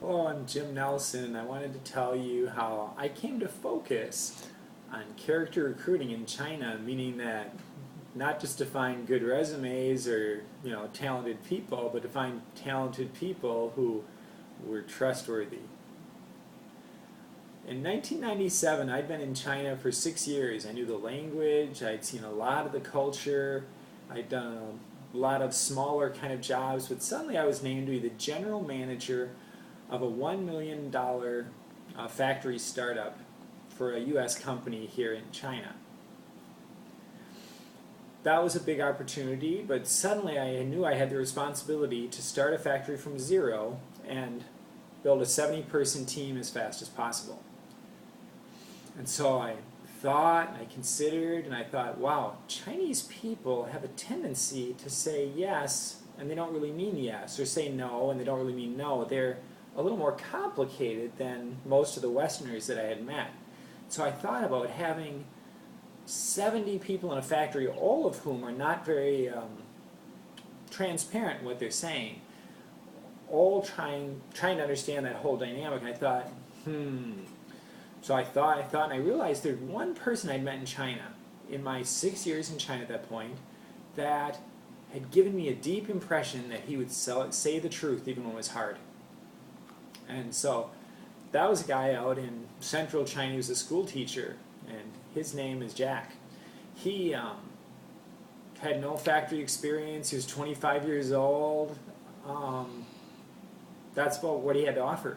Hello, I'm Jim Nelson, and I wanted to tell you how I came to focus on character recruiting in China, meaning that not just to find good resumes or talented people, but to find talented people who were trustworthy. In 1997, I'd been in China for 6 years. I knew the language, I'd seen a lot of the culture, I'd done a lot of smaller kind of jobs, but suddenly I was named to be the general manager of a $1 million factory startup for a U.S. company here in China. That was a big opportunity, but suddenly I knew I had the responsibility to start a factory from zero and build a 70-person team as fast as possible. And so I thought, and I considered, and I thought, wow, Chinese people have a tendency to say yes, and they don't really mean yes, or say no, and they don't really mean no. They're a little more complicated than most of the Westerners that I had met. So I thought about having 70 people in a factory, all of whom are not very transparent in what they're saying, all trying to understand that whole dynamic. And I thought, So I thought, and I realized there's one person I'd met in China, in my 6 years in China at that point, that had given me a deep impression that he would say the truth even when it was hard. And so that was a guy out in central China. He was a school teacher, and his name is Jack. He had no factory experience. He was 25 years old. That's about what he had to offer,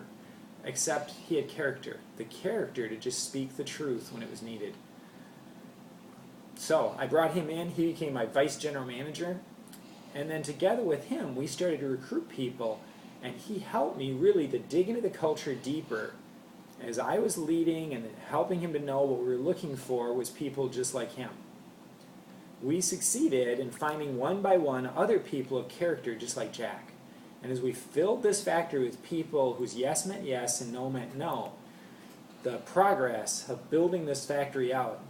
except he had character. The character to just speak the truth when it was needed. So I brought him in. He became my vice general manager. And then together with him, we started to recruit people. And he helped me really to dig into the culture deeper. As I was leading and helping him to know what we were looking for was people just like him. We succeeded in finding one by one other people of character just like Jack. And as we filled this factory with people whose yes meant yes and no meant no, the progress of building this factory out,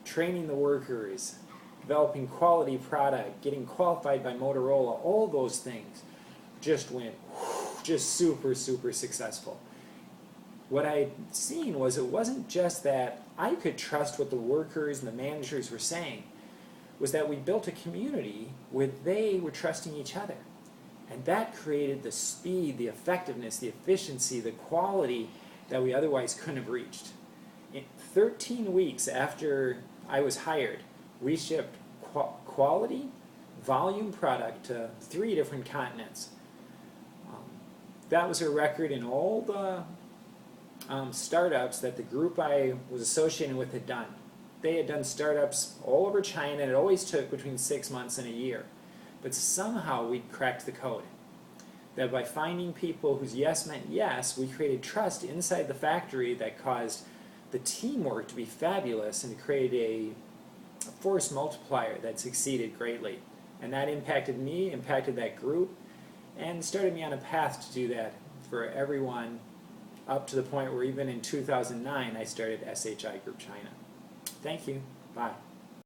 training the workers, developing quality product, getting qualified by Motorola, all those things just went super successful. What I'd seen was it wasn't just that I could trust what the workers and the managers were saying, was that we built a community where they were trusting each other. And that created the speed, the effectiveness, the efficiency, the quality that we otherwise couldn't have reached. In 13 weeks after I was hired, we shipped quality, volume product to 3 different continents. That was a record in all the startups that the group I was associated with had done. They had done startups all over China, and it always took between 6 months and a year. But somehow we'd cracked the code. That by finding people whose yes meant yes, we created trust inside the factory that caused the teamwork to be fabulous and created a force multiplier that succeeded greatly. And that impacted me, impacted that group, and started me on a path to do that for everyone up to the point where even in 2009 I started SHI Group China. Thank you. Bye.